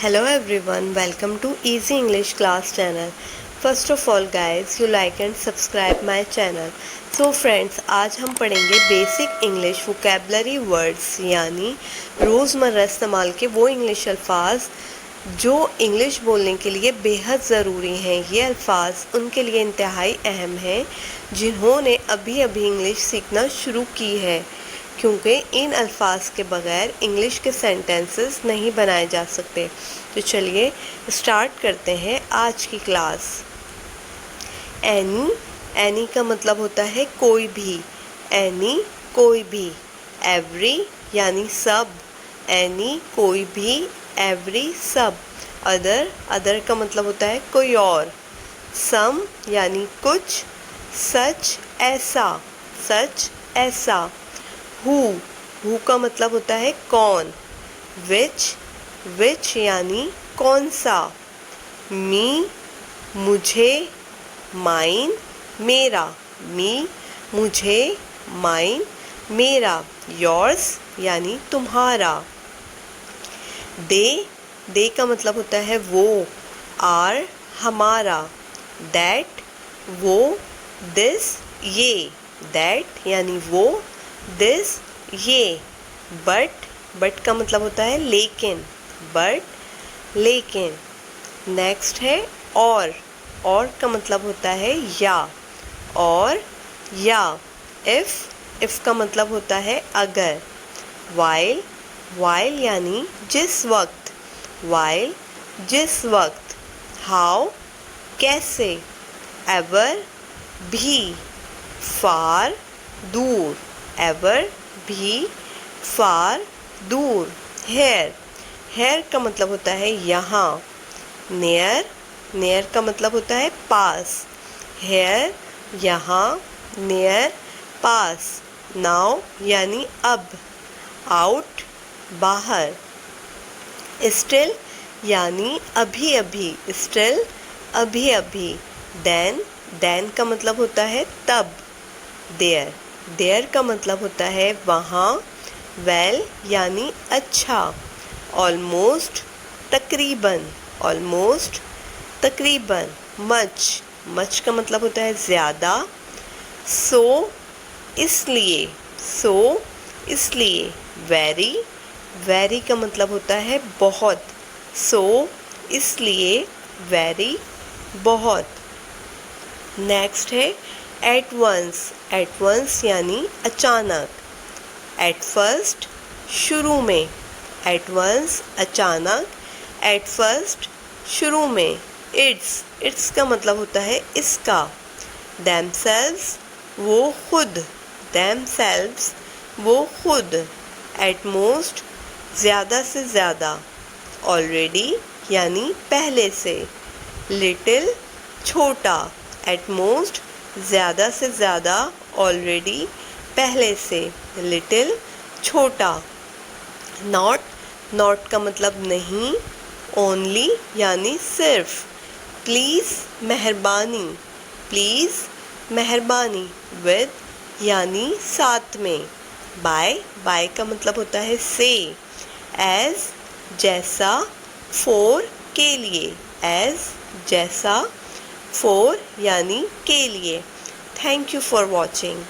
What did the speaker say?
Hello everyone, welcome to Easy English Class channel. First of all guys, you like and subscribe my channel. So friends, आज हम पढ़ेंगे basic English vocabulary words यानी रोज़मर्रा इस्तेमाल के वो इंग्लिश अल्फाज जो इंग्लिश बोलने के लिए बेहद ज़रूरी हैं। ये अल्फाज उनके लिए इंतहाई अहम हैं जिन्होंने अभी अभी इंग्लिश सीखना शुरू की है, क्योंकि इन अल्फाज के बगैर इंग्लिश के सेंटेंसेस नहीं बनाए जा सकते। तो चलिए स्टार्ट करते हैं आज की क्लास। एनी का मतलब होता है कोई भी, एनी कोई भी। एवरी यानी सब, एनी कोई भी, एवरी सब। अदर का मतलब होता है कोई और। सम यानी कुछ, सच ऐसा। हु का मतलब होता है कौन। विच यानी कौन सा। मी मुझे, माइन मेरा, मी मुझे, माइन मेरा। योर्स यानी तुम्हारा। दे का मतलब होता है वो। आर हमारा। दैट वो, दिस ये। दैट यानी वो, दिस ये। बट का मतलब होता है लेकिन, लेकिन। नेक्स्ट है और का मतलब होता है या, और या। इफ़ का मतलब होता है अगर। वाइल यानी जिस वक्त। हाउ कैसे। एवर भी, फार दूर। एवर भी, फार दूर। हेयर का मतलब होता है यहाँ। नियर का मतलब होता है पास। हेयर यहाँ, नियर पास। नाउ यानी अब। आउट बाहर। स्टिल यानी अभी अभी। देन का मतलब होता है तब। देयर का मतलब होता है वहाँ। वेल यानी अच्छा। ऑलमोस्ट तकरीबन। मच का मतलब होता है ज़्यादा। सो इसलिए। वेरी का मतलब होता है बहुत। सो इसलिए, वेरी बहुत। नेक्स्ट है एट वंस यानी अचानक। एट फर्स्ट शुरू में। एट वंस अचानक, एट फर्स्ट शुरू में। इट्स का मतलब होता है इसका। themselves वो खुद। एट मोस्ट ज़्यादा से ज़्यादा। ऑलरेडी यानी पहले से। लिटिल छोटा। एट मोस्ट ज़्यादा से ज़्यादा, ऑलरेडी पहले से। लिटिल छोटा। नॉट का मतलब नहीं। ओनली यानी सिर्फ। प्लीज़ मेहरबानी। विद यानी साथ में। बाय का मतलब होता है से। एज जैसा, फोर के लिए। एज जैसा, फोर यानी के लिए। Thank you for watching.